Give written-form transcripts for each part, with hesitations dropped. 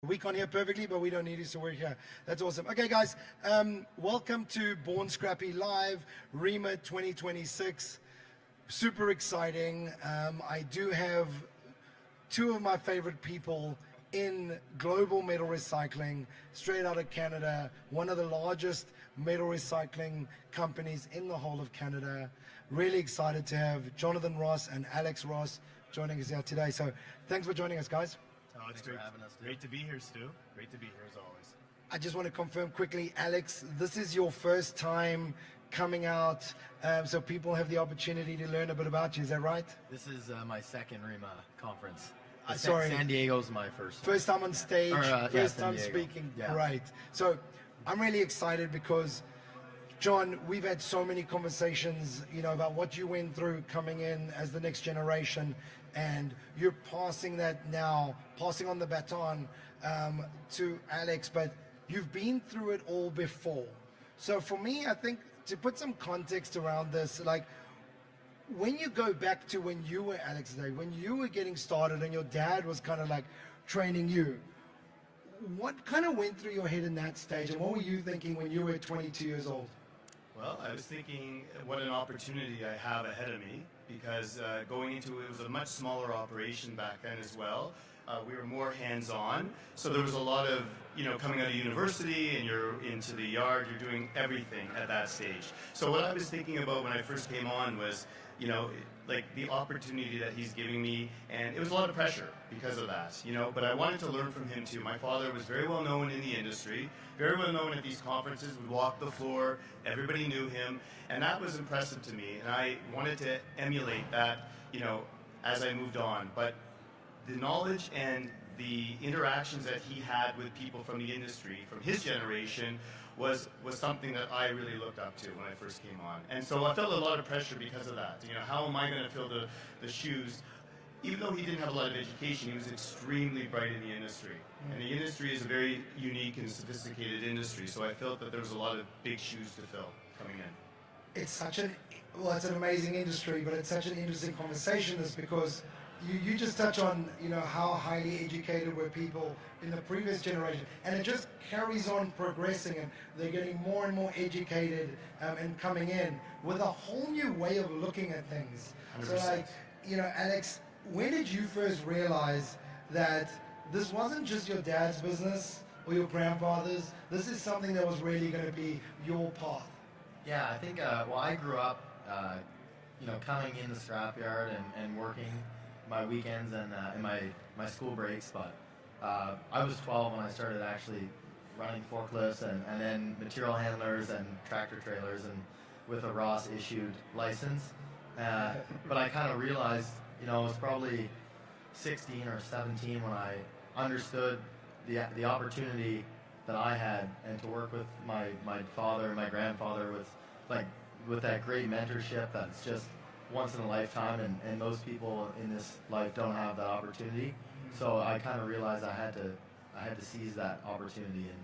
We can't hear perfectly, but we don't need you, so we're here. That's awesome. Okay, guys, welcome to Born Scrappy Live, ReMA 2026. Super exciting. I do have two of my favorite people in global metal recycling, straight out of Canada, one of the largest metal recycling companies in the whole of Canada. Really excited to have Jonathan Ross and Alex Ross joining us here today. So thanks for joining us, guys. Oh, it's great. Great to be here, Stu. Great to be here as always. I just want to confirm quickly, Alex, this is your first time coming out, so people have the opportunity to learn a bit about you. Is that right? This is my second ReMA conference. Sorry. San Diego's my first one. First time on stage, first time San Diego. speaking. Yeah. Great. So I'm really excited because, John, we've had so many conversations, about what you went through coming in as the next generation, and you're passing that now, passing on the baton to Alex, but you've been through it all before. So for me, I think to put some context around this, like when you go back to when you were Alex Day, when you were getting started and your dad was kind of like training you, what kind of went through your head in that stage, and what were you thinking when you were 22 years old? Well, I was thinking what an opportunity I have ahead of me, because going into it was a much smaller operation back then as well. We were more hands-on, so there was a lot of, coming out of university and you're into the yard, you're doing everything at that stage. So what I was thinking about when I first came on was, like the opportunity that he's giving me, and it was a lot of pressure because of that, but I wanted to learn from him too. My father was very well known in the industry, very well known at these conferences, would walk the floor, everybody knew him, and that was impressive to me, and I wanted to emulate that, as I moved on. But the knowledge and the interactions that he had with people from the industry, from his generation, was something that I really looked up to when I first came on. And so I felt a lot of pressure because of that. How am I going to fill the shoes? Even though he didn't have a lot of education, he was extremely bright in the industry. And the industry is a very unique and sophisticated industry, so I felt that there was a lot of big shoes to fill coming in. It's it's an amazing industry, but it's such an interesting conversation, is because you just touch on, how highly educated were people in the previous generation, and it just carries on progressing, and they're getting more and more educated and coming in with a whole new way of looking at things. 100%. So like, Alex, when did you first realize that this wasn't just your dad's business or your grandfather's, this is something that was really going to be your path? Yeah, I think, I grew up, coming in the scrapyard and working my weekends and in my school breaks, but I was 12 when I started actually running forklifts and then material handlers and tractor trailers, and with a Ross issued license. But I kind of realized, it was probably 16 or 17 when I understood the opportunity that I had, and to work with my father and my grandfather with that great mentorship that's just once in a lifetime, and most people in this life don't have that opportunity. So I kind of realized I had to seize that opportunity, and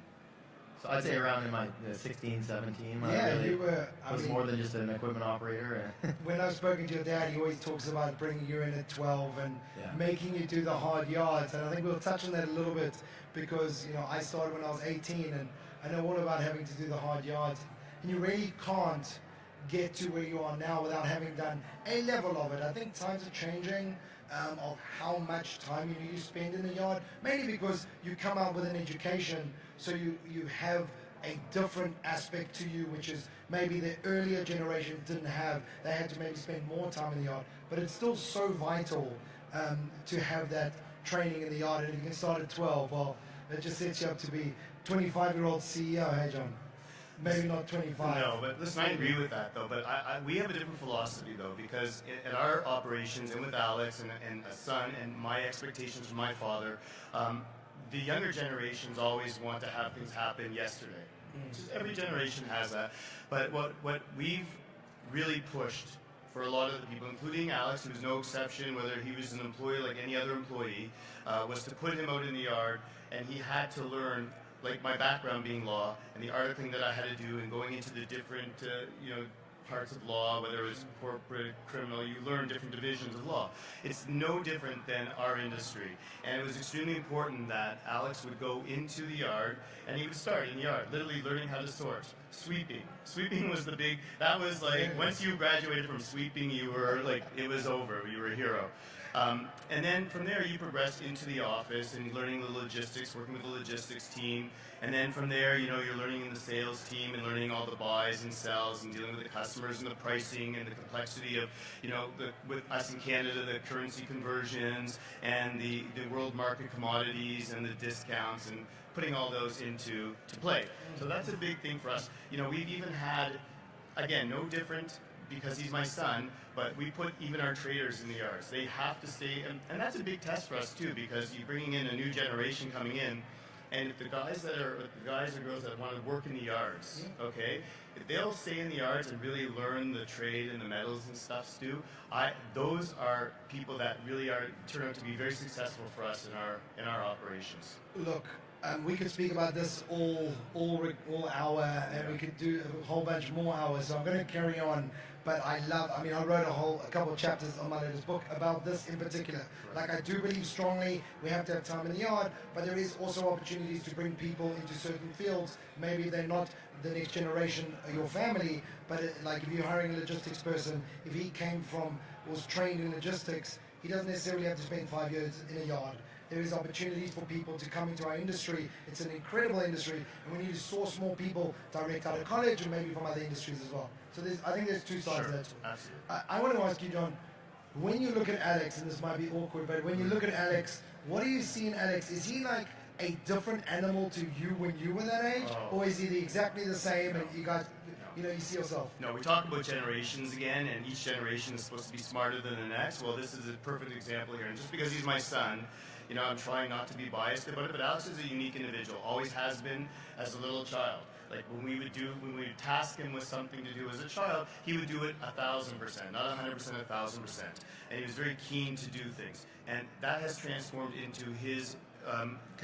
so I'd say around in my 16, 17 when I really was more than just an equipment operator. When I've spoken to your dad, he always talks about bringing you in at 12 and making you do the hard yards, and I think we'll touch on that a little bit, because I started when I was 18, and I know all about having to do the hard yards, and you really can't get to where you are now without having done a level of it. I think times are changing of how much time you spend in the yard, mainly because you come out with an education, so you have a different aspect to you, which is maybe the earlier generation didn't have. They had to maybe spend more time in the yard, but it's still so vital to have that training in the yard. And if you can start at 12, well, that just sets you up to be 25-year-old CEO, hey John? Maybe not 25. No, but listen, I agree with that though. But we have a different philosophy though, because in our operations and with Alex and a son and my expectations from my father, the younger generations always want to have things happen yesterday. Just every generation has that. But what we've really pushed for a lot of the people, including Alex, who was no exception, whether he was an employee like any other employee, was to put him out in the yard, and he had to learn, like my background being law and the articling that I had to do and going into the different parts of law, whether it's corporate, criminal, you learn different divisions of law. It's no different than our industry. And it was extremely important that Alex would go into the yard, and he would start in the yard, literally learning how to sort. Sweeping. Sweeping was the big, that was like, once you graduated from sweeping, you were like, it was over, you were a hero. And then from there you progress into the office and learning the logistics, working with the logistics team. And then from there, you know, you're learning in the sales team and learning all the buys and sells and dealing with the customers and the pricing and the complexity of, you know, with us in Canada, the currency conversions and the world market commodities and the discounts and putting all those into play. So that's a big thing for us. You know, we've even had, again, no different because he's my son, but we put even our traders in the yards. They have to stay, and that's a big test for us too, because you're bringing in a new generation coming in, and if the guys or girls that want to work in the yards, okay, if they'll stay in the yards and really learn the trade and the metals and stuff, Stu, those are people that really turn out to be very successful for us in our operations. Look, we could speak about this all hour, and we could do a whole bunch more hours. So I'm going to carry on. But I wrote a couple of chapters on my latest book about this in particular. Like, I do believe strongly we have to have time in the yard, but there is also opportunities to bring people into certain fields. Maybe they're not the next generation of your family, but like if you're hiring a logistics person, if he was trained in logistics, he doesn't necessarily have to spend 5 years in a yard. There is opportunities for people to come into our industry. It's an incredible industry, and we need to source more people direct out of college and maybe from other industries as well. So I think there's two sides to that. Absolutely. I want to ask you, John, when you look at Alex, and this might be awkward, but when you look at Alex, what do you see in Alex? Is he like a different animal to you when you were that age? Or is he exactly the same and you guys, you see yourself? No, we talk about generations again, and each generation is supposed to be smarter than the next. Well, this is a perfect example here. And just because he's my son, I'm trying not to be biased about it, but Alex is a unique individual, always has been as a little child. Like when we would task him with something to do as a child, he would do it 1,000%, not 100%, 1,000%. And he was very keen to do things. And that has transformed into his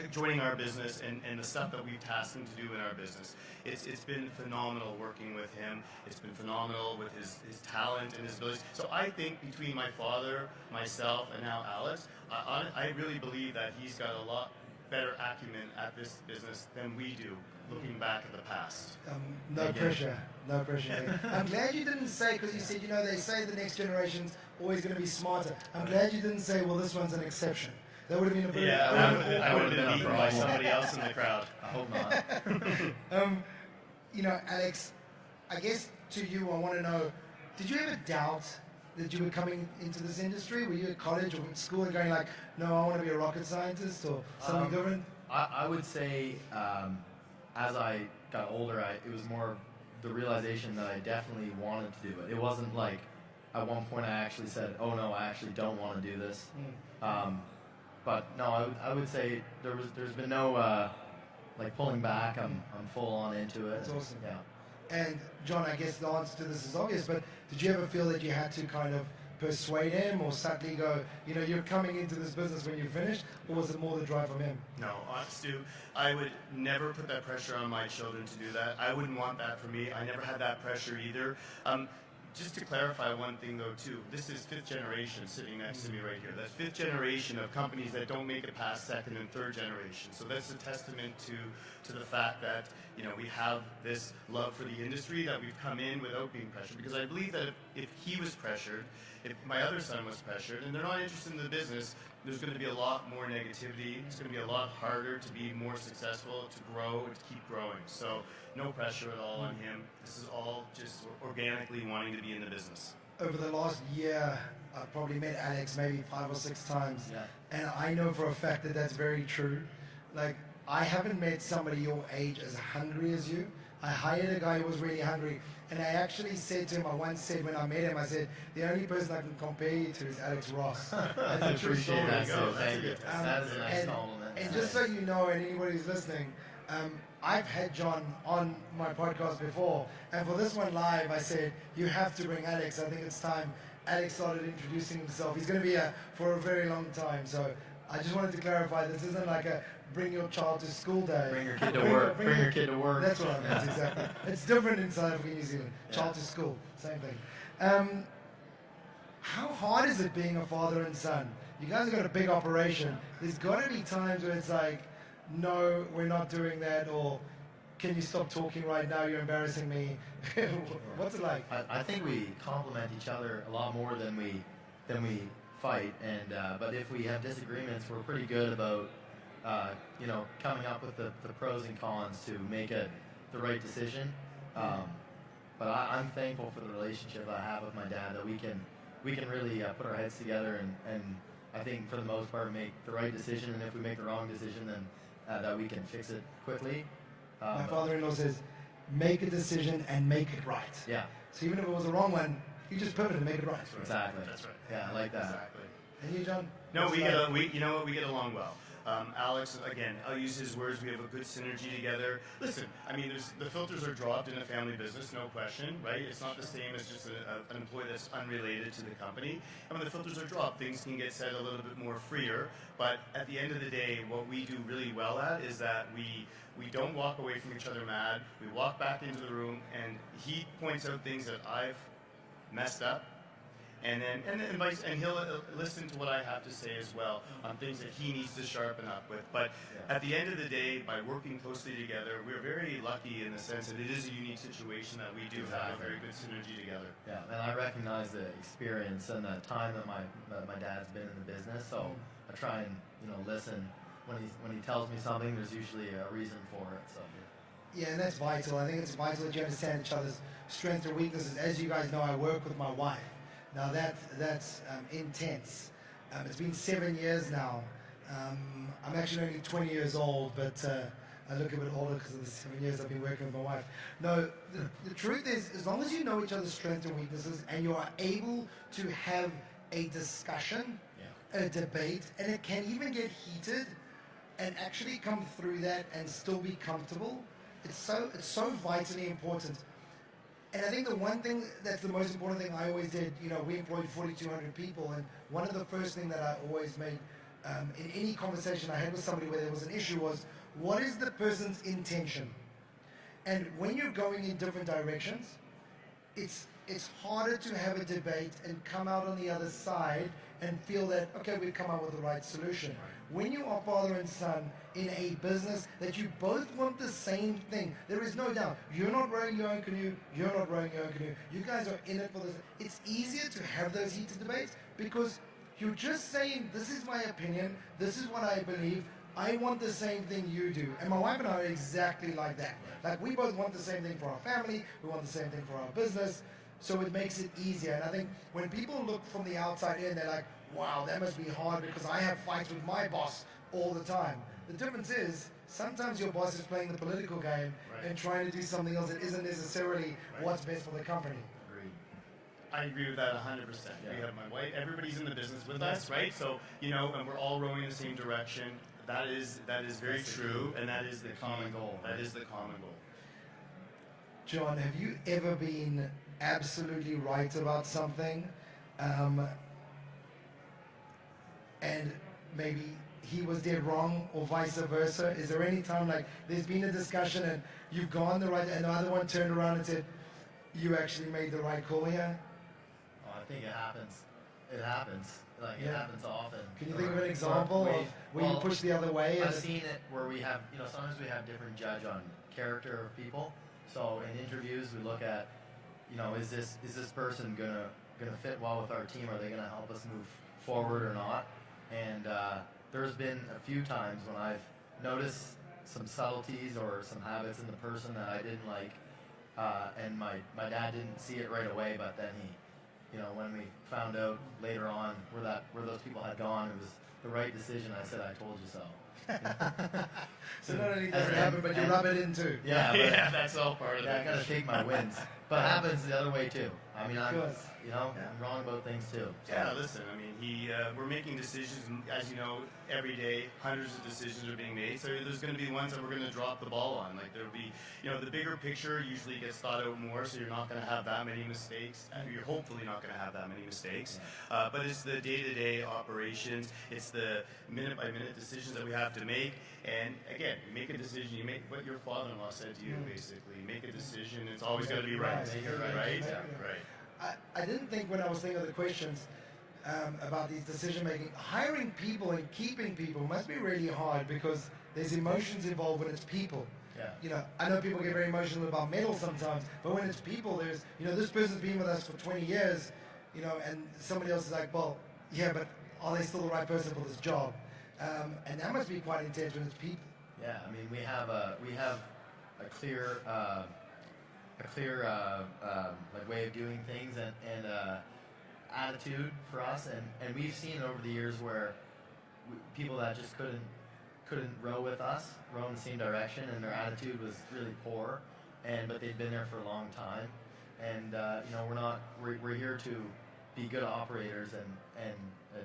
joining our business and the stuff that we've tasked him to do in our business. It's been phenomenal working with him. It's been phenomenal with his talent and his abilities. So I think between my father, myself, and now Alex, I really believe that he's got a lot better acumen at this business than we do, looking back at the past. No pressure. I'm glad you didn't say, because you said, they say the next generation's always going to be smarter. I'm glad you didn't say, well, this one's an exception. That would have been a bit. Yeah, I would have been beaten by somebody else in the crowd. I hope not. Alex, I guess to you, I want to know, did you ever doubt that you were coming into this industry? Were you at college or at school and going like, no, I want to be a rocket scientist or something different? I would say as I got older, it was more the realization that I definitely wanted to do it. It wasn't like at one point I actually said, oh no, I actually don't want to do this. But no, I would say there's been no pulling back. I'm full on into it. That's awesome. Yeah. And John, I guess the answer to this is obvious, but did you ever feel that you had to kind of persuade him or subtly go, you're coming into this business when you're finished, or was it more the drive from him? No, Stu, I would never put that pressure on my children to do that. I wouldn't want that for me. I never had that pressure either. Just to clarify one thing though too, this is fifth generation sitting next to me right here. That's fifth generation of companies that don't make it past second and third generation. So that's a testament to the fact that we have this love for the industry, that we've come in without being pressured. Because I believe that if he was pressured, if my other son was pressured, and they're not interested in the business, there's going to be a lot more negativity. It's going to be a lot harder to be more successful, to grow, and to keep growing. So no pressure at all on him. This is all just organically wanting to be in the business. Over the last year, I've probably met Alex maybe 5 or 6 times. Yeah. And I know for a fact that that's very true. Like, I haven't met somebody your age as hungry as you. I hired a guy who was really hungry. And I actually said to him, I once said when I met him, I said, the only person I can compare you to is Alex Ross. That's a true story. That is a nice compliment. And just so you know, and anybody who's listening, I've had John on my podcast before, and for this one live, I said, you have to bring Alex. I think it's time Alex started introducing himself. He's going to be here for a very long time, so I just wanted to clarify, this isn't like a bring your child to school day. Bring your kid to work. Bring your kid to work. That's what I meant, exactly. It's different in South Africa and New Zealand. Child to school, same thing. How hard is it being a father and son? You guys have got a big operation. There's got to be times where it's like, no, we're not doing that, or can you stop talking right now? You're embarrassing me. What's it like? I think we complement each other a lot more than we fight, and but if we have disagreements, we're pretty good about coming up with the pros and cons to make it the right decision. But I'm thankful for the relationship I have with my dad, that we can really put our heads together and I think for the most part make the right decision, and if we make the wrong decision, then that we can fix it quickly. My father-in-law says, make a decision and make it right. Yeah. So even if it was the wrong one, you just pivot and make it right. That's right. Exactly. That's right. Yeah, I like that. Exactly. And you, John? No, we get along well. Alex, again, I'll use his words. We have a good synergy together. Listen, I mean, the filters are dropped in a family business, no question, right? It's not the same as just an employee that's unrelated to the company. And when the filters are dropped, things can get said a little bit more freer. But at the end of the day, what we do really well at is that we don't walk away from each other mad. We walk back into the room, and he points out things that I've messed up. And he'll listen to what I have to say as well on things that he needs to sharpen up with. But at the end of the day, by working closely together, we're very lucky in the sense that it is a unique situation that we do have a very good synergy together. Yeah, and I recognize the experience and the time that my dad's been in the business, so I try and listen when he tells me something. There's usually a reason for it. So. Yeah, and that's vital. I think it's vital that you understand each other's strengths and weaknesses. As you guys know, I work with my wife. Now that's intense. It's been 7 years now. I'm actually only 20 years old, but I look a bit older because of the 7 years I've been working with my wife. No, the truth is, as long as you know each other's strengths and weaknesses, and you are able to have a discussion, a debate, and it can even get heated, and actually come through that and still be comfortable. It's so vitally important. And I think the one thing that's the most important thing I always did, we employed 4,200 people, and one of the first things that I always made in any conversation I had with somebody where there was an issue was, what is the person's intention? And when you're going in different directions, it's harder to have a debate and come out on the other side and feel that, okay, we've come up with the right solution. When you are father and son in a business that you both want the same thing, there is no doubt. You're not rowing your own canoe, you're not rowing your own canoe. You guys are in it for this. It's easier to have those heated debates because you're just saying, this is my opinion, this is what I believe, I want the same thing you do. And my wife and I are exactly like that. Like, we both want the same thing for our family, we want the same thing for our business, so it makes it easier. And I think when people look from the outside in, they're like, wow, that must be hard because I have fights with my boss all the time. The difference is, sometimes your boss is playing the political game and trying to do something else that isn't necessarily what's best for the company. Agreed. I agree with that 100%. We have my wife, everybody's in the business with us, right? So, and we're all rowing in the same direction. That is very true, and that is the common goal. That is the common goal. John, have you ever been absolutely right about something, and maybe he was dead wrong, or vice versa? Is there any time like there's been a discussion and you've gone the right, and the other one turned around and said, you actually made the right call here? Oh, I think it happens. It happens. It happens often. Can you think of an example of where you push the other way? I've seen it where we have, sometimes we have different judge on character of people. So in interviews, we look at, is this person gonna fit well with our team? Are they gonna help us move forward or not? And there's been a few times when I've noticed some subtleties or some habits in the person that I didn't like, and my dad didn't see it right away, but then he, when we found out later on where those people had gone, it was the right decision. I said, I told you so. So not only does it happen, but you rub it in too. Yeah, that's all part of it. I gotta take my wins. But it happens the other way too. I mean, I'm wrong about things too. So. Yeah, listen, I mean, we're making decisions, as you know, every day, hundreds of decisions are being made. So there's going to be ones that we're going to drop the ball on. Like there'll be, the bigger picture usually gets thought out more, so you're not going to have that many mistakes. You're hopefully not going to have that many mistakes. But it's the day-to-day operations. It's the minute-by-minute decisions that we have. have to make. And again, you make a decision. You make what your father-in-law said to you, basically. Make a decision. It's always got to be right. Right? Right. I didn't think when I was thinking of the questions about these decision making, hiring people and keeping people must be really hard because there's emotions involved when it's people. Yeah. You know, I know people get very emotional about metal sometimes, but when it's people, there's, you know, this person's been with us for 20 years, you know, and somebody else is like, well, yeah, but are they still the right person for this job? And that must be quite intense when it's people. Yeah, I mean, we have a clear like way of doing things and attitude for us, and we've seen over the years where people that just couldn't row with us, row in the same direction, and their attitude was really poor, but they'd been there for a long time, and you know, we're here to be good operators and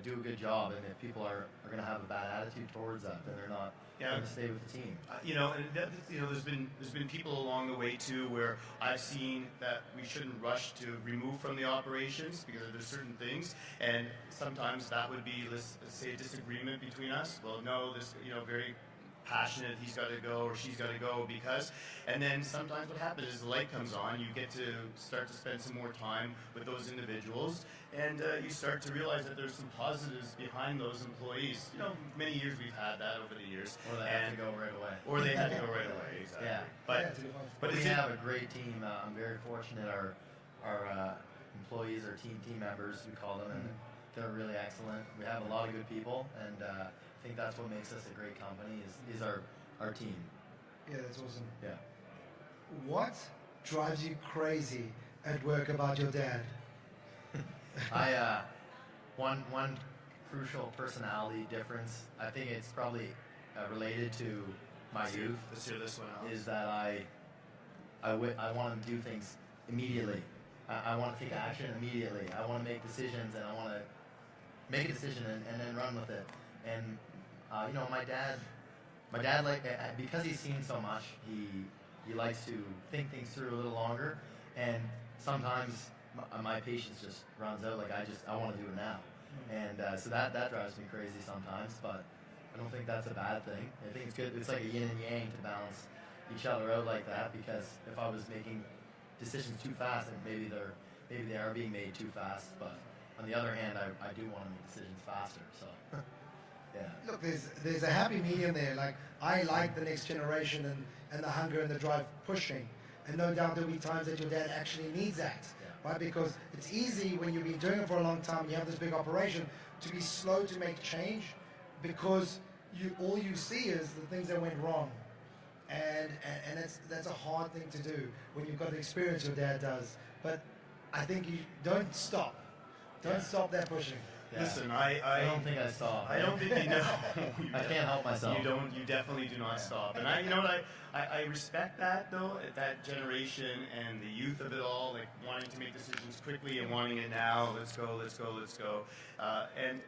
do a good job, and if people are going to have a bad attitude towards that, then they're not going to stay with the team. You know, and you know, there's been people along the way too where I've seen that we shouldn't rush to remove from the operations because there's certain things, and sometimes that would be, let's say, a disagreement between us. Well, no, this, you know, very passionate, he's got to go or she's got to go because, and then sometimes what happens is the light comes on, you get to start to spend some more time with those individuals, and you start to realize that there's some positives behind those employees. You know, many years we've had that over the years. Or they had to go right away. Or they had to go right away, exactly. Yeah. But we have a great team. I'm very fortunate. Our employees, our team members, we call them, and they're really excellent. We have a lot of good people, and I think that's what makes us a great company is our team. Yeah, that's awesome. Yeah. What drives you crazy at work about your dad? One crucial personality difference, I think it's probably related to my youth. Let's hear this one out. Is that I want to do things immediately. I want to take action immediately. I want to make decisions, and I want to make a decision and then run with it. And you know, my dad, like, because he's seen so much, he likes to think things through a little longer, and sometimes my patience just runs out. Like, I want to do it now, and so that drives me crazy sometimes. But I don't think that's a bad thing. I think it's good. It's like a yin and yang to balance each other out like that. Because if I was making decisions too fast, then maybe they are being made too fast. But on the other hand, I do want to make decisions faster. So. Yeah. Look, there's a happy medium there. Like, I like the next generation and the hunger and the drive pushing. And no doubt there'll be times that your dad actually needs that, right? Because it's easy when you've been doing it for a long time, you have this big operation, to be slow to make change because all you see is the things that went wrong. And that's a hard thing to do when you've got the experience your dad does. But I think you don't stop. Don't stop that pushing. Yeah. Listen, I don't think I stop. I don't think you know. I can't help myself. You definitely do not stop. And you know what, I respect that though, that generation and the youth of it all, like wanting to make decisions quickly and wanting it now. Let's go. And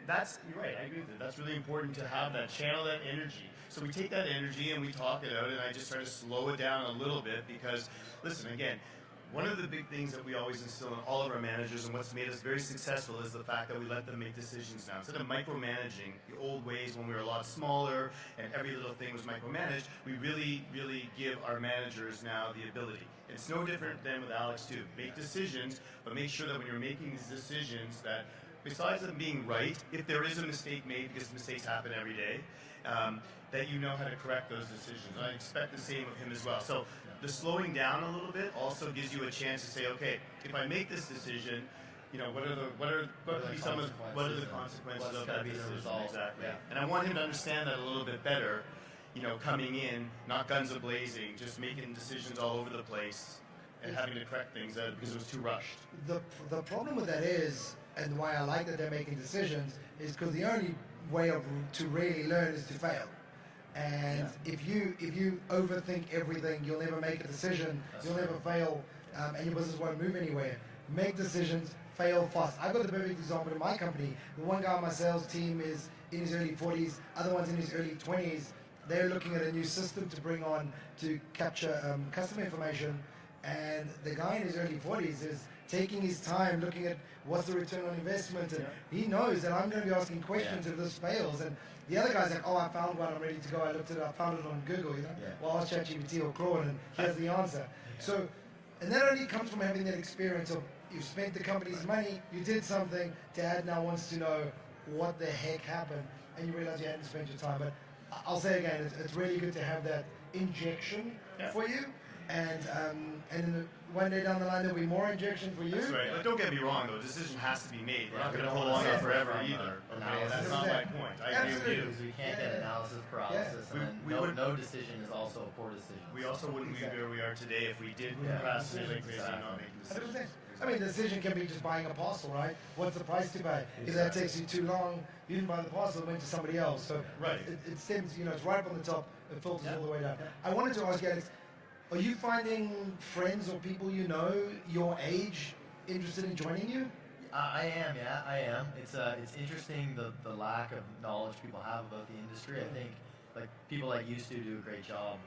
that's, you're right. I agree with it. That's really important to have that, channel that energy. So we take that energy and we talk it out, and I just try to slow it down a little bit because, listen, again, one of the big things that we always instill in all of our managers and what's made us very successful is the fact that we let them make decisions now. Instead of micromanaging the old ways when we were a lot smaller and every little thing was micromanaged, we really, really give our managers now the ability. It's no different than with Alex too. Make decisions, but make sure that when you're making these decisions that besides them being right, if there is a mistake made, because mistakes happen every day, that you know how to correct those decisions. And I expect the same of him as well. So the slowing down a little bit also gives you a chance to say, okay, if I make this decision, you know, what are the consequences of that decision? Exactly. Yeah. And I want him to understand that a little bit better, you know, coming in, not guns a-blazing, just making decisions all over the place and having to correct things because it was too rushed. The problem with that is, and why I like that they're making decisions, is because the only way to really learn is to fail. And if you overthink everything, you'll never make a decision, you'll never fail, and your business won't move anywhere. Make decisions, fail fast. I've got the perfect example in my company. The one guy on my sales team is in his early 40s, other one's in his early 20s. They're looking at a new system to bring on to capture customer information, and the guy in his early 40s taking his time, looking at what's the return on investment, and he knows that I'm going to be asking questions if this fails. And the other guy's like, oh, I found one, I'm ready to go. I looked at it, I found it on Google, Well, ask ChatGPT or Claude, and here's the answer. So, and that only comes from having that experience of you spent the company's money, you did something, Dad now wants to know what the heck happened, and you realize you hadn't spent your time. But I'll say again, it's really good to have that injection for you, and in one day down the line there'll be more injection for you. That's right. But don't get me wrong, though. A decision has to be made. We're not going to prolong it forever either. Okay? That's not my point. I agree with you. We can't get analysis paralysis, and no decision is also a poor decision. We also wouldn't be where we are today if we did procrastinate like crazy and not make decisions. I mean, the decision can be just buying a parcel, right? What's the price to pay? If that takes you too long, you didn't buy the parcel, it went to somebody else. So it stems, it's right up on the top, it filters all the way down. I wanted to ask you, Alex, are you finding friends or people you know your age interested in joining you? I am. It's interesting the lack of knowledge people have about the industry. I think like people like you two do a great job,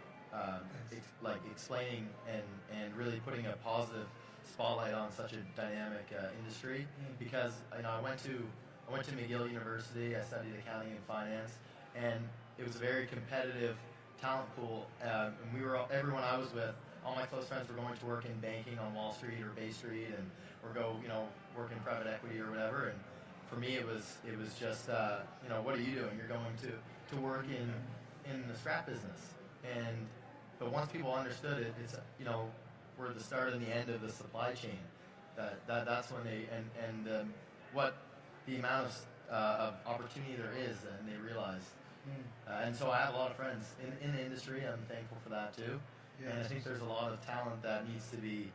explaining and really putting a positive spotlight on such a dynamic industry. Because I went to McGill University. I studied accounting and finance, and it was a very competitive talent pool. And everyone I was with, all my close friends were going to work in banking on Wall Street or Bay Street, or go work in private equity or whatever. And for me, it was just what are you doing? You're going to work in the scrap business. But once people understood it, it's we're the start and the end of the supply chain. That's when they what the amount of opportunity there is, and they realized. And so I have a lot of friends in the industry. I'm thankful for that too. And I think there's a lot of talent that needs to be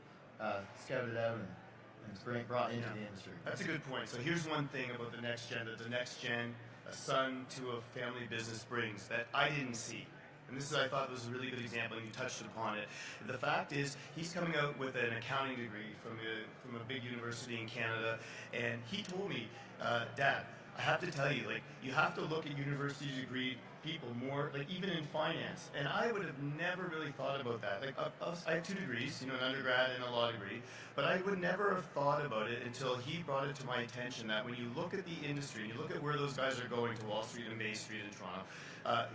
scouted out and brought into the industry. That's a good point. So here's one thing about the next gen that the next gen, a son to a family business, brings that I didn't see. And this I thought was a really good example, and you touched upon it. The fact is, he's coming out with an accounting degree from a big university in Canada, and he told me, Dad, I have to tell you, you have to look at university degree people more, even in finance. And I would have never really thought about that. I have 2 degrees, an undergrad and a law degree, but I would never have thought about it until he brought it to my attention that when you look at the industry, and you look at where those guys are going to Wall Street and Bay Street in Toronto,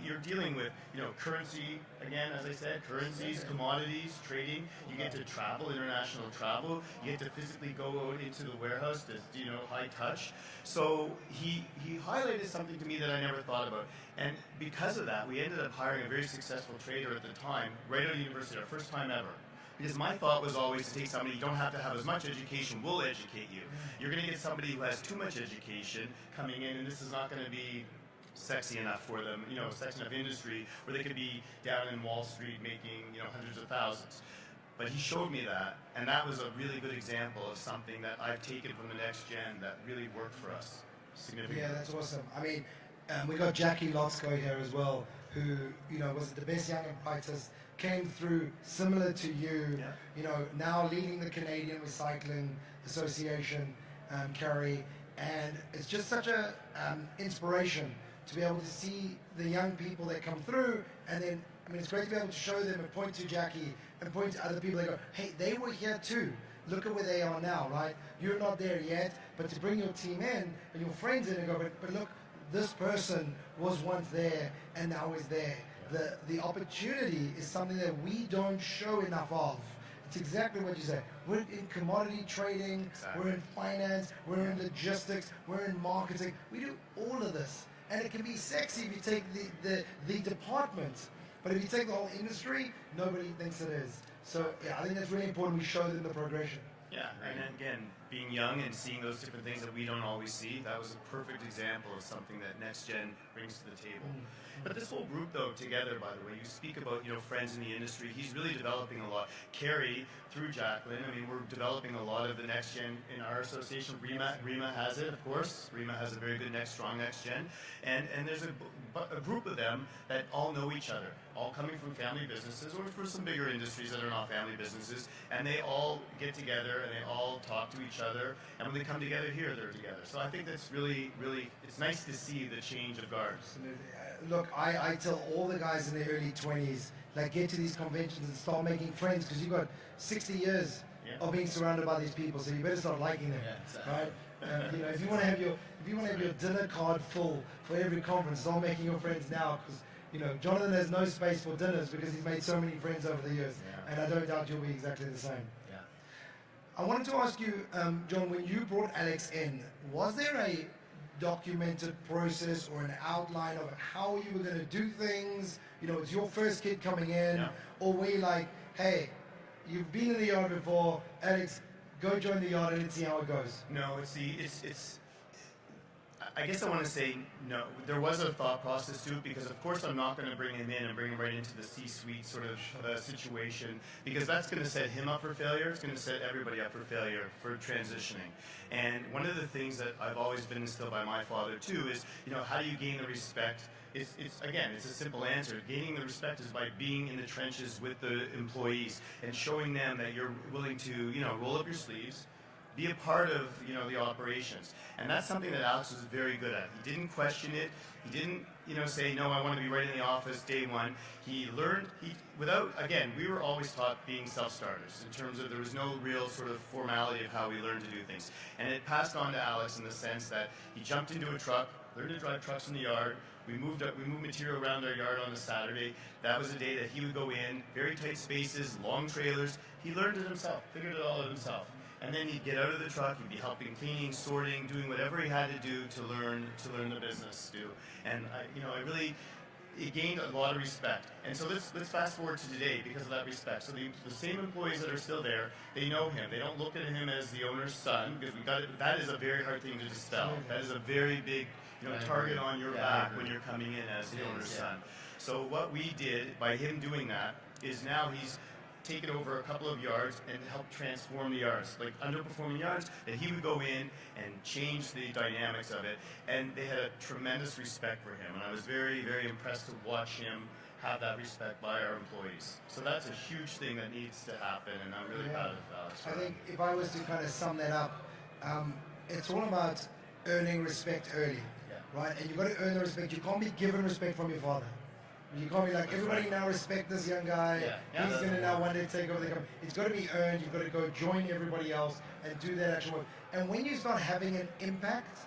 you're dealing with, currency, again, as I said, currencies, commodities, trading. You get to travel, international travel. You get to physically go out into the warehouse that's, high touch. So he highlighted something to me that I never thought about. And because of that, we ended up hiring a very successful trader at the time, right out of university, our first time ever. Because my thought was always to take somebody you don't have to have as much education, we'll educate you. You're going to get somebody who has too much education coming in, and this is not going to be sexy enough for them, sexy enough industry where they could be down in Wall Street making, hundreds of thousands. But he showed me that, and that was a really good example of something that I've taken from the next gen that really worked for us significantly. Yeah, that's awesome. I mean, we got Jackie Lotzko here as well, who, was the best young apprentice, came through similar to you, now leading the Canadian Recycling Association, Kerry, and it's just such a inspiration to be able to see the young people that come through, and then, it's great to be able to show them and point to Jackie and point to other people that go, hey, they were here too. Look at where they are now, right? You're not there yet, but to bring your team in and your friends in and go, but look, this person was once there and now is there. The opportunity is something that we don't show enough of. It's exactly what you said. We're in commodity trading, we're in finance, we're in logistics, we're in marketing. We do all of this. And it can be sexy if you take the department, but if you take the whole industry, nobody thinks it is. So I think that's really important. We show them the progression. Yeah, and again, being young and seeing those different things that we don't always see, that was a perfect example of something that Next Gen brings to the table. But this whole group, though, together, by the way, you speak about, friends in the industry. He's really developing a lot. Carrie, through Jacqueline, we're developing a lot of the Next Gen in our association. ReMA has it, of course. ReMA has a very good strong Next Gen. And there's a group of them that all know each other, all coming from family businesses or for some bigger industries that are not family businesses. And they all get together and they all talk to each other. And when they come together here, they're together. So I think that's really, really, it's nice to see the change of guard. Absolutely. Look, I tell all the guys in their early 20s, get to these conventions and start making friends, because you've got 60 years of being surrounded by these people. So you better start liking them, right? And if you want to have your dinner card full for every conference, start making your friends now, because Jonathan has no space for dinners because he's made so many friends over the years, and I don't doubt you'll be exactly the same. Yeah. I wanted to ask you, John, when you brought Alex in, was there a documented process or an outline of how you were going to do things? It's your first kid coming in, or were you like, hey, you've been in the yard before, Alex, go join the yard and let's see how it goes? No, I guess I want to say no. There was a thought process to it, because of course I'm not going to bring him in and bring him right into the C-suite sort of situation, because that's going to set him up for failure. It's going to set everybody up for failure for transitioning. And one of the things that I've always been instilled by my father too is, how do you gain the respect? It's a simple answer. Gaining the respect is by being in the trenches with the employees and showing them that you're willing to, roll up your sleeves, be a part of, the operations. And that's something that Alex was very good at. He didn't question it. He didn't, say, no, I want to be right in the office day one. He learned, we were always taught being self-starters in terms of there was no real sort of formality of how we learned to do things. And it passed on to Alex in the sense that he jumped into a truck, learned to drive trucks in the yard. We moved material around our yard on a Saturday. That was a day that he would go in, very tight spaces, long trailers. He learned it himself, figured it all out himself. And then he'd get out of the truck, he'd be helping cleaning, sorting, doing whatever he had to do to learn the business to do. And it gained a lot of respect. And so let's fast forward to today because of that respect. So the same employees that are still there, they know him. They don't look at him as the owner's son, because that is a very hard thing to dispel. That is a very big target on your back when you're coming in as the owner's son. So what we did by him doing that is now he's taken over a couple of yards and helped transform the yards, like underperforming yards, that he would go in and change the dynamics of it. And they had a tremendous respect for him. And I was very, very impressed to watch him have that respect by our employees. So that's a huge thing that needs to happen, and I'm really proud of Alex. I think if I was to kind of sum that up, it's all about earning respect early, right? And you've got to earn the respect. You can't be given respect from your father. You can't be like, everybody now respect this young guy. He's going to now one day take over the company. It's got to be earned. You've got to go join everybody else and do that actual work. And when you start having an impact,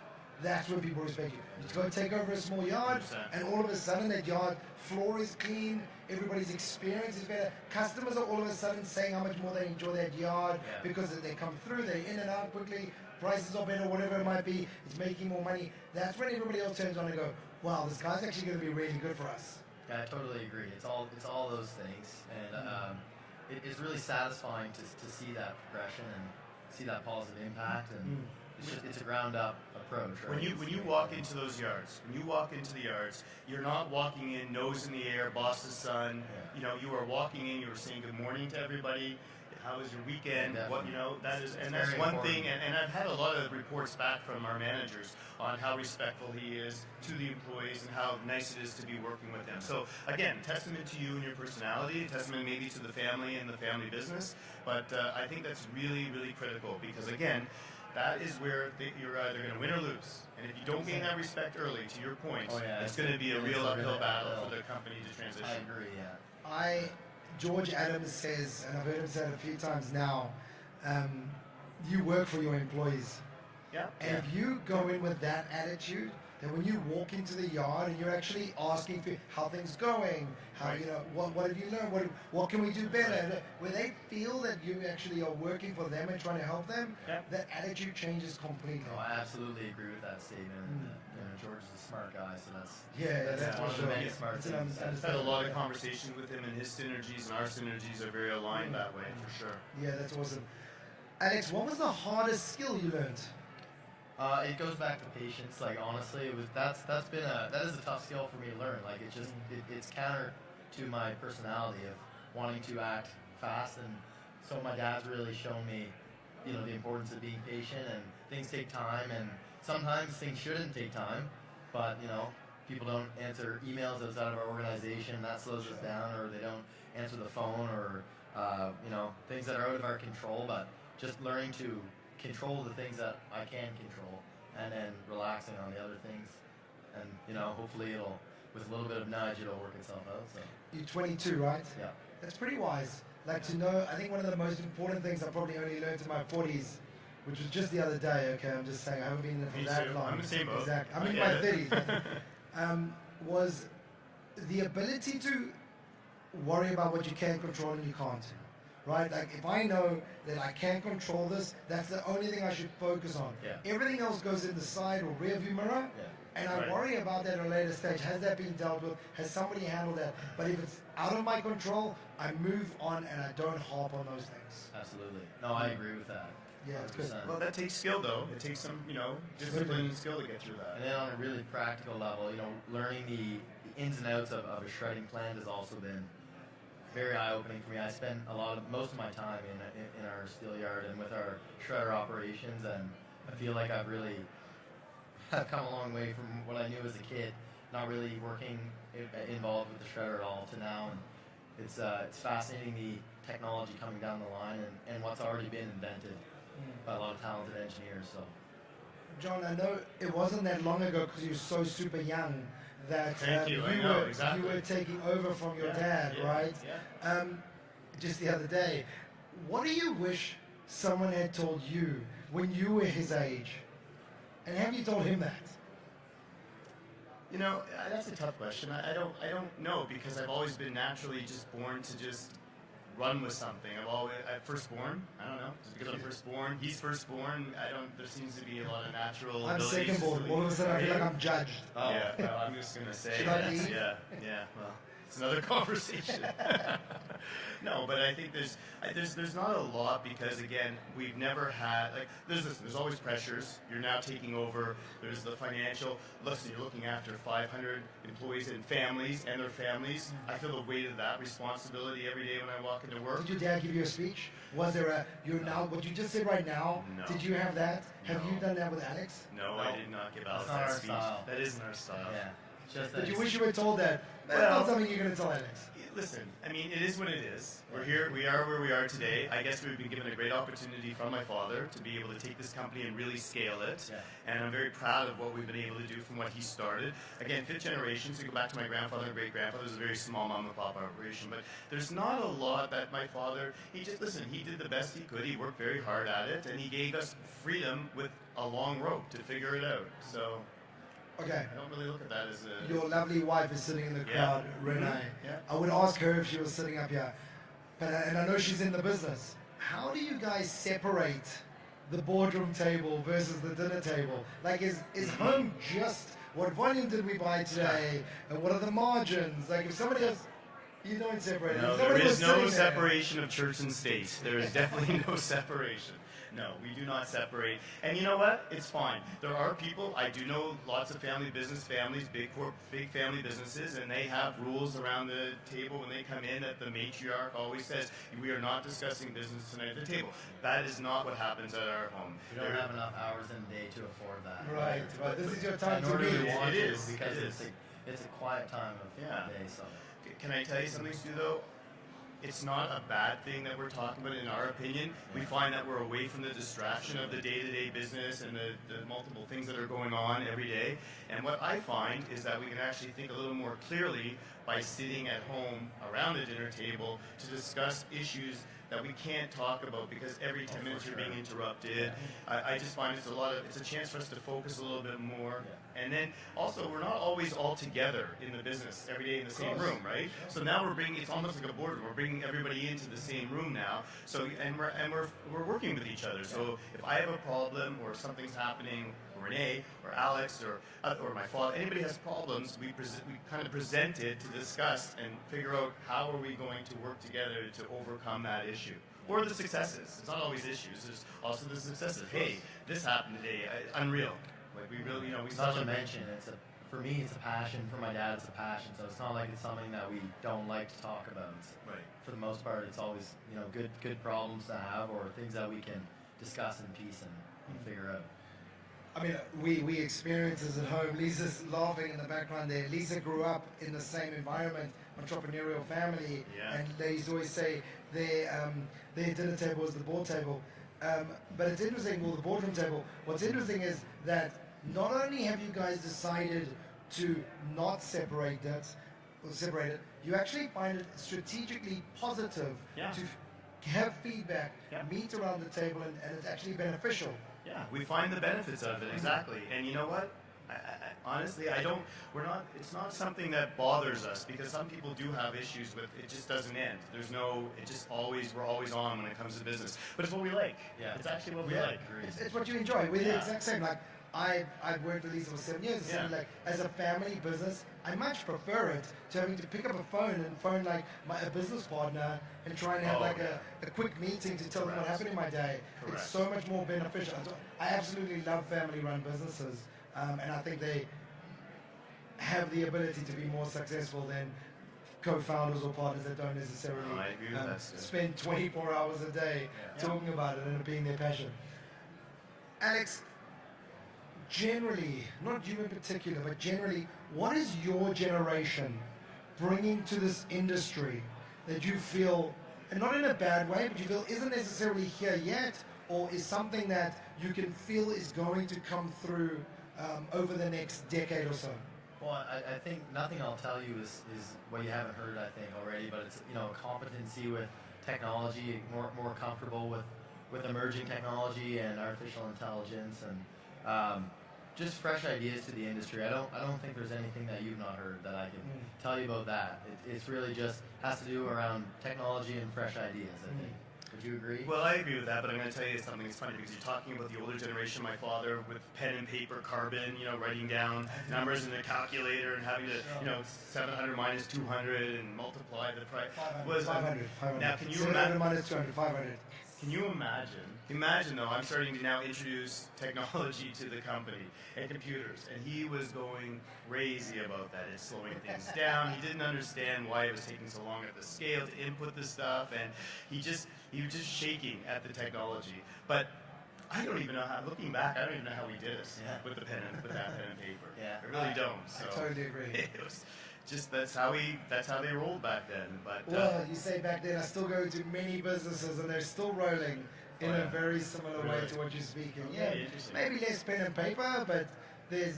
that's when people respect you. You just got to take over a small yard, 100%. And all of a sudden that yard floor is clean, everybody's experience is better. Customers are all of a sudden saying how much more they enjoy that yard because they come through, they're in and out quickly, prices are better, whatever it might be, it's making more money. That's when everybody else turns on and go, wow, this guy's actually going to be really good for us. Yeah, I totally agree. It's all those things, and it's really satisfying to see that progression and see that positive impact, and it's a ground up approach. Right? When you walk into those yards, you're not walking in nose in the air, boss's son. You are walking in. You are saying good morning to everybody. How was your weekend? That's one thing. And I've had a lot of reports back from our managers on how respectful he is to the employees and how nice it is to be working with them. So again, testament to you and your personality, testament maybe to the family and the family business. But I think that's really, really critical, because again, that is where you're either going to win or lose. And if you don't gain that respect early, to your point, it's going to be a real uphill battle for the company to transition. I agree. George Adams says, and I've heard him say it a few times now, you work for your employees. And if you go in with that attitude, then when you walk into the yard and you're actually asking for how things going, how what have you learned, what can we do better, where they feel that you actually are working for them and trying to help them, that attitude changes completely. Oh, I absolutely agree with that statement. George is a smart guy, so that's one of the many smart things. I've had a lot of conversations with him, and his synergies and our synergies are very aligned that way, for sure. Yeah, that's awesome. Alex, what was the hardest skill you learned? It goes back to patience. Like, honestly, that is a tough skill for me to learn. Like, it's counter to my personality of wanting to act fast, and so my dad's really shown me, the importance of being patient, and things take time, and sometimes things shouldn't take time, but people don't answer emails outside of our organization, that slows us down, or they don't answer the phone, or things that are out of our control. But just learning to control the things that I can control, and then relaxing on the other things, and hopefully with a little bit of nudge, it'll work itself out. So you're 22, right? Yeah. That's pretty wise. Like to know, I think one of the most important things I probably only learned in my 40s, which was just the other day, okay, I'm just saying, I haven't been in it for that long. I'm the same boat. Exactly. I'm in my 30s. Was the ability to worry about what you can control and you can't. Right? Like if I know that I can't control this, that's the only thing I should focus on. Yeah. Everything else goes in the side or rear view mirror. Yeah. And I worry about that at a later stage. Has that been dealt with? Has somebody handled that? But if it's out of my control, I move on and I don't harp on those things. Absolutely. No, I agree with that. Yeah, it's good. Well, that takes skill, though. It takes some, discipline and skill to get through that. And then on a really practical level, learning the ins and outs of a shredding plant has also been very eye-opening for me. I spend most of my time in our steel yard and with our shredder operations, and I feel like I've come a long way from what I knew as a kid, not really working involved with the shredder at all, to now. And it's fascinating the technology coming down the line and what's already been invented by a lot of talented engineers. So, John, I know it wasn't that long ago because you were so super young that you were taking over from your dad, right? Yeah. Just the other day. What do you wish someone had told you when you were his age? And have you told him that? That's a tough question. I don't know, because I've always been naturally just born to just run with something. I'm firstborn. I don't know. Just because I'm firstborn, he's firstborn. There seems to be a lot of natural I'm abilities. secondborn. All of a sudden I feel like I'm judged. Oh. Yeah, well, I'm just gonna say Should I leave? yeah. Well, it's another conversation. No, but I think there's not a lot, because again, we've never had there's always pressures. You're now taking over. There's the financial. Listen, you're looking after 500 employees and families and their families. I feel the weight of that responsibility every day when I walk into work. Did your dad give you a speech? Was there what you just said right now? No. Did you have that? Have No. you done that with Alex? No, I did not give Alex That's not that our speech. style. That isn't our style. Yeah. Did you wish you were told that? That's not something you're going to tell Alex. Listen, I mean, it is what it is. We're here. We are where we are today. I guess we've been given a great opportunity from my father to be able to take this company and really scale it. Yeah. And I'm very proud of what we've been able to do from what he started. Again, fifth generation, so you go back to my grandfather and great-grandfather. It was a very small mom-and-pop operation. But there's not a lot that my father, he did the best he could. He worked very hard at it. And he gave us freedom with a long rope to figure it out. So Okay. I don't really look at that as a... Your lovely wife is sitting in the crowd, ReMA. Yeah. I would ask her if she was sitting up here. And I know she's in the business. How do you guys separate the boardroom table versus the dinner table? Like, is home just what volume did we buy today? And what are the margins? Like, if somebody else... You don't separate it. No, there is no separation of church and state. There is definitely no separation. No, we do not separate. And you know what? It's fine. There are people, I do know lots of families, big family businesses, and they have rules around the table when they come in that the matriarch always says, we are not discussing business tonight at the table. That is not what happens at our home. We don't have enough hours in the day to afford that. Right. But this is your time to meet. It is. Because it's a quiet time of the day. So. Can I tell you something, Stu, though? It's not a bad thing that we're talking about, in our opinion. We find that we're away from the distraction of the day-to-day business and the multiple things that are going on every day. And what I find is that we can actually think a little more clearly by sitting at home around the dinner table to discuss issues that we can't talk about because every 10 minutes you're being interrupted. I just find it's a chance for us to focus a little bit more. And then also, we're not always all together in the business every day in the same room, right? So now it's almost like a boardroom. We're bringing everybody into the same room now. So we're working with each other. So if I have a problem or something's happening, Renee or Alex or my father, anybody has problems, we kind of present it to discuss and figure out how are we going to work together to overcome that issue. Or the successes. It's not always issues. There's also the successes. Hey, this happened today. Unreal. Like we really, we not to mention, for me, it's a passion. For my dad, it's a passion. So it's not like it's something that we don't like to talk about. Right. For the most part, it's always good problems to have or things that we can discuss in peace and figure out. I mean, we experience this at home. Lisa's laughing in the background there. Lisa grew up in the same environment, entrepreneurial family, and they used to always say their dinner table was the board table. But it's interesting, the boardroom table, what's interesting is that not only have you guys decided to not separate that, or separate it, you actually find it strategically positive to have feedback, meet around the table, and it's actually beneficial. Yeah, we find the benefits of it, exactly. And you know what? Honestly, it's not something that bothers us, because some people do have issues with it. Just doesn't end. We're always on when it comes to business. But it's what we like. Yeah. It's actually what we like. It's what you enjoy. We're the exact same. Like, I've worked with Lisa for 7 years. So like, as a family business, I much prefer it to having to pick up a phone and phone like a business partner and try and have a quick meeting to tell them what happened in my day. Correct. It's so much more beneficial. I absolutely love family-run businesses, and I think they have the ability to be more successful than co-founders or partners that don't necessarily spend 24 hours a day talking about it and it being their passion. Alex, generally, not you in particular, but generally, what is your generation bringing to this industry that you feel, and not in a bad way, but you feel isn't necessarily here yet, or is something that you can feel is going to come through over the next decade or so? Well, I think nothing I'll tell you is what you haven't heard, I think, already, but it's, competency with technology, more comfortable with emerging technology and artificial intelligence, and just fresh ideas to the industry. I don't think there's anything that you've not heard that I can tell you about that. It's really just has to do around technology and fresh ideas, I think. Would you agree? Well, I agree with that, but I'm going to tell you something that's funny, because you're talking about the older generation, my father, with pen and paper, carbon, writing down numbers in a calculator and having to, 700 minus 200 and multiply the price. 500. Now, can you 700 minus 200, 500. Can you imagine? Imagine, though, I'm starting to now introduce technology to the company and computers, and he was going crazy about that. It's slowing things down. He didn't understand why it was taking so long at the scale to input the stuff, and he was just shaking at the technology. But I don't even know how. Looking back, I don't even know how we did it with that pen and paper. I really don't. So I totally agree. It was just that's how they rolled back then. But well, you say back then. I still go to many businesses, and they're still rolling in a very similar way to what you're speaking. Yeah, maybe less pen and paper, but there's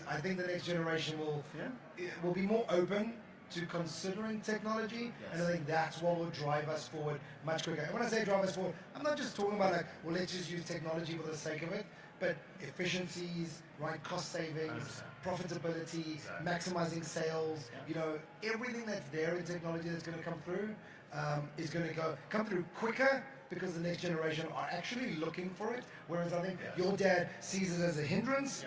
I think the next generation will be more open to considering technology, and I think that's what will drive us forward much quicker. And when I say drive us forward, I'm not just talking about let's just use technology for the sake of it, but efficiencies, right, cost savings, 100%. Profitability, maximizing sales, everything that's there in technology that's going to come through is going to come through quicker, because the next generation are actually looking for it, whereas I think your dad sees it as a hindrance.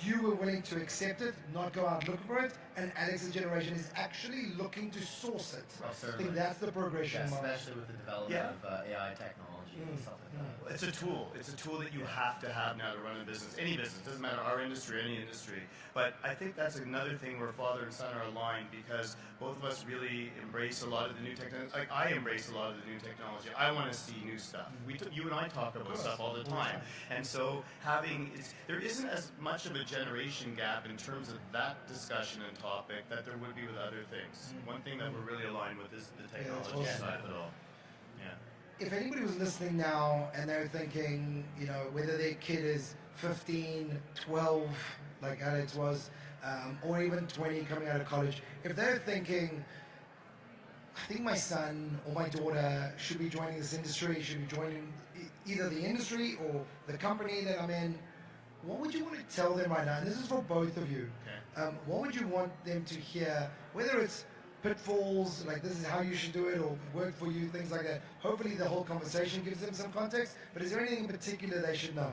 You were willing to accept it, not go out looking for it, and Alex's generation is actually looking to source it. Well, I think that's the progression. Especially with the development of AI technology and stuff like that. It's a tool. It's a tool that you have to have now to run a business. Any business, doesn't matter our industry, any industry. But I think that's another thing where father and son are aligned, because both of us really embrace a lot of the new technology. Like, I embrace a lot of the new technology. I want to see new stuff. You and I talk about stuff all the time, and so there isn't as much of a generation gap in terms of that discussion and topic that there would be with other things. One thing that we're really aligned with is the technology side of it all. If anybody was listening now and they're thinking, whether their kid is 15, 12, like Alex was, or even 20 coming out of college, if they're thinking, I think my son or my daughter should be joining this industry, should be joining either the industry or the company that I'm in, what would you want to tell them right now? And this is for both of you. What would you want them to hear, whether it's pitfalls, like this is how you should do it, or work for you, things like that. Hopefully the whole conversation gives them some context, but is there anything in particular they should know?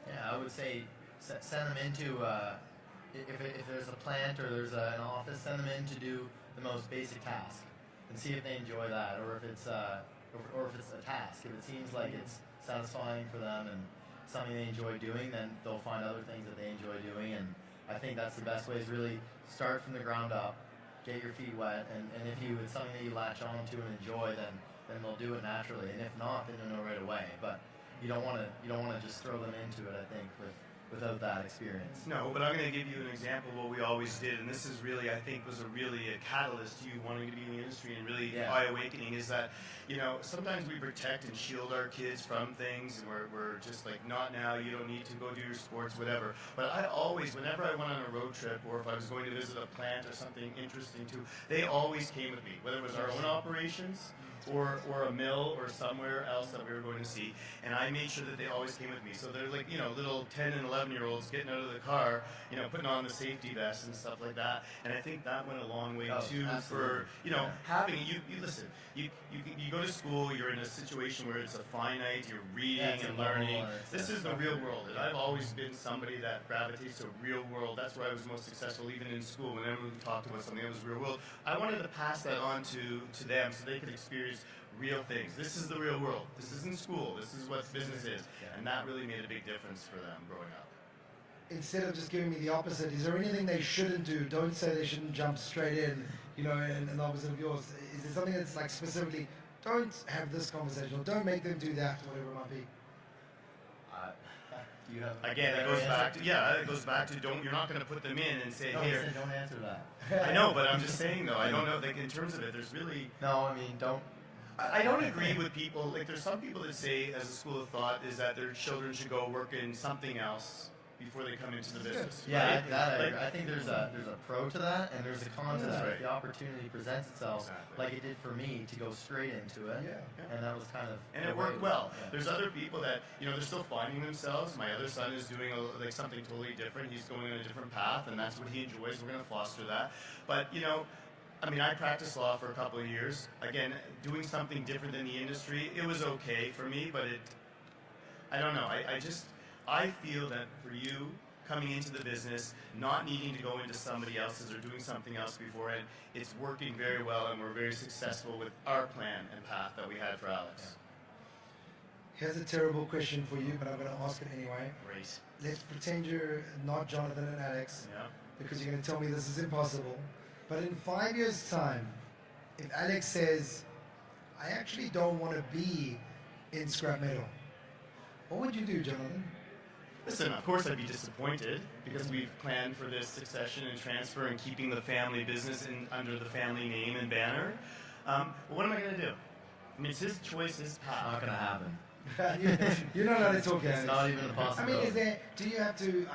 Yeah, I would say send them into, if there's a plant or there's an office, send them in to do the most basic task and see if they enjoy that, or if it's a task. If it seems like it's satisfying for them and something they enjoy doing, then they'll find other things that they enjoy doing, and I think that's the best way, is really start from the ground up, get your feet wet, and if it's something that you latch on to and enjoy, then they'll do it naturally, and if not, then you'll know right away. But you don't want to just throw them into it, I think, with without that experience. No, but I'm going to give you an example of what we always did, and this is really, I think, was a catalyst to you wanting to be in the industry and really eye-awakening, is that, sometimes we protect and shield our kids from things, and we're just like, not now, you don't need to go do your sports, whatever. But I always, whenever I went on a road trip, or if I was going to visit a plant or something interesting too, they always came with me, whether it was our own operations, or a mill or somewhere else that we were going to see, and I made sure that they always came with me. So they're like, little 10 and 11-year-olds getting out of the car, putting on the safety vest and stuff like that. And I think that went a long way too for, having you listen. You go to school, you're in a situation where it's a finite, you're reading and learning. This is the real world, and I've always been somebody that gravitates to real world. That's where I was most successful, even in school. Whenever we talked about something that was real world, I wanted to pass that on to them so they could experience real things. This is the real world. This isn't school. This is what business is. And that really made a big difference for them growing up. Instead of just giving me the opposite, is there anything they shouldn't do? Don't say they shouldn't jump straight in, and the opposite of yours. Is there something that's like specifically, don't have this conversation, or don't make them do that, whatever it might be? Do you have Again, it goes back to you're not going to put them in and say, here. Don't answer that. I know, but I'm just saying though, I don't know, like in terms of it, there's really... No, I mean, don't... I don't agree with people, like there's some people that say, as a school of thought, is that their children should go work in something else before they come into the business. Yeah, right? I think there's a pro to that, and there's a con to that. Right. If the opportunity presents itself, like it did for me, to go straight into it, and that was kind of... And it worked well. Yeah. There's other people that, they're still finding themselves. My other son is doing something totally different. He's going on a different path, and that's what he enjoys. We're going to foster that. But, I practiced law for a couple of years. Again, doing something different than the industry, it was okay for me, but I don't know. I feel that for you, coming into the business, not needing to go into somebody else's or doing something else beforehand, it's working very well, and we're very successful with our plan and path that we had for Alex. Here's a terrible question for you, but I'm going to ask it anyway. Great. Let's pretend you're not Jonathan and Alex, because you're going to tell me this is impossible. But in 5 years' time, if Alex says, I actually don't want to be in scrap metal, what would you do, Jonathan? Listen, of course I'd be disappointed, because we've planned for this succession and transfer and keeping the family business under the family name and banner. But what am I going to do? I mean, it's his choice, his path. Not going to happen. You're not allowed to talk, Alex. It's not even a possibility. Do you have to,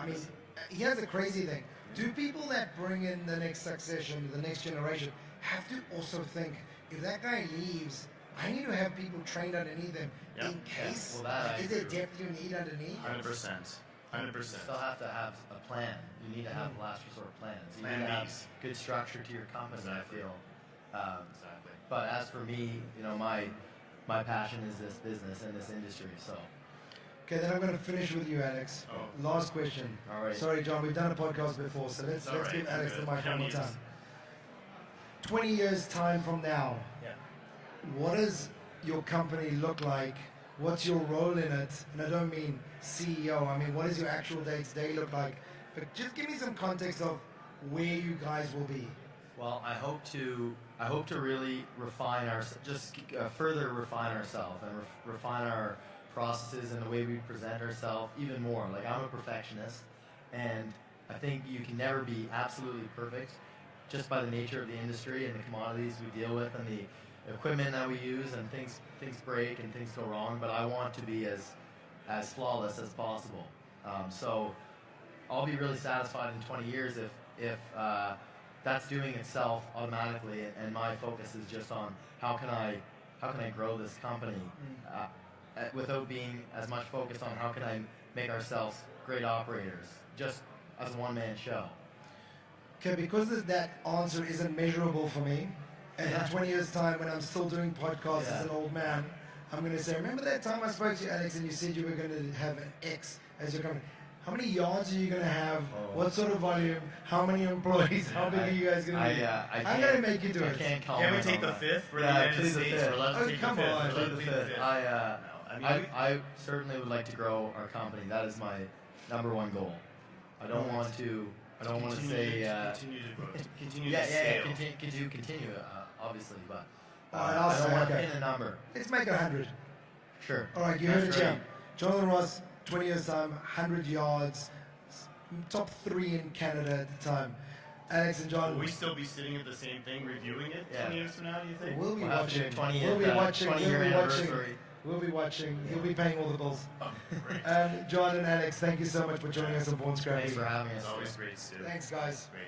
here's the crazy thing. Do people that bring in the next succession, the next generation, have to also think, if that guy leaves, I need to have people trained underneath them in case? Is there depth you need underneath? 100%. 100%. You still have to have a plan. You need to have last resort plans. You need to have good structure to your company, I feel. Exactly. But as for me, my passion is this business and this industry, so... Okay, then I'm going to finish with you, Alex. Last question. All right. Sorry, John, we've done a podcast before, so let's give Alex the mic one more time. 20 years' time from now, what does your company look like? What's your role in it? And I don't mean CEO. I mean, what does your actual day-to-day look like? But just give me some context of where you guys will be. Well, I hope to really refine further refine ourselves and refine our processes and the way we present ourselves even more. Like, I'm a perfectionist, and I think you can never be absolutely perfect just by the nature of the industry and the commodities we deal with and the equipment that we use, and things break and things go wrong, but I want to be as flawless as possible. So I'll be really satisfied in 20 years if that's doing itself automatically, and my focus is just on how can I grow this company without being as much focused on how can I make ourselves great operators, just as a one-man show. Okay, because that answer isn't measurable for me, and in 20 years' time when I'm still doing podcasts as an old man, I'm going to say, remember that time I spoke to you, Alex, and you said you were going to have an X as your company? How many yards are you going to have? What sort of volume? How many employees? How big are you guys going to be? I'm going to make you do it. Can we take the fifth? We're the United States. We're allowed to take the fifth. I certainly would like to grow our company. That is my number one goal. I don't want to say continue to scale. Continue, obviously, but I'll say, I don't want to pin a number. Let's make 100. Sure. All right, you heard it, champ. Jonathan Ross, 20 years time, 100 yards. top 3 in Canada at the time. Alex and John. Will we still be sitting at the same thing, reviewing it 20 years from now, do you think? We'll be We'll watching. 20 We'll be watching. 20 We'll year be watching. anniversary. We'll be watching. You'll be paying all the bills. Oh, great. John and Alex, thank you so much for joining us on Born Scrappy. Thanks for having us. It's always great, Stu. Thanks, guys. Great.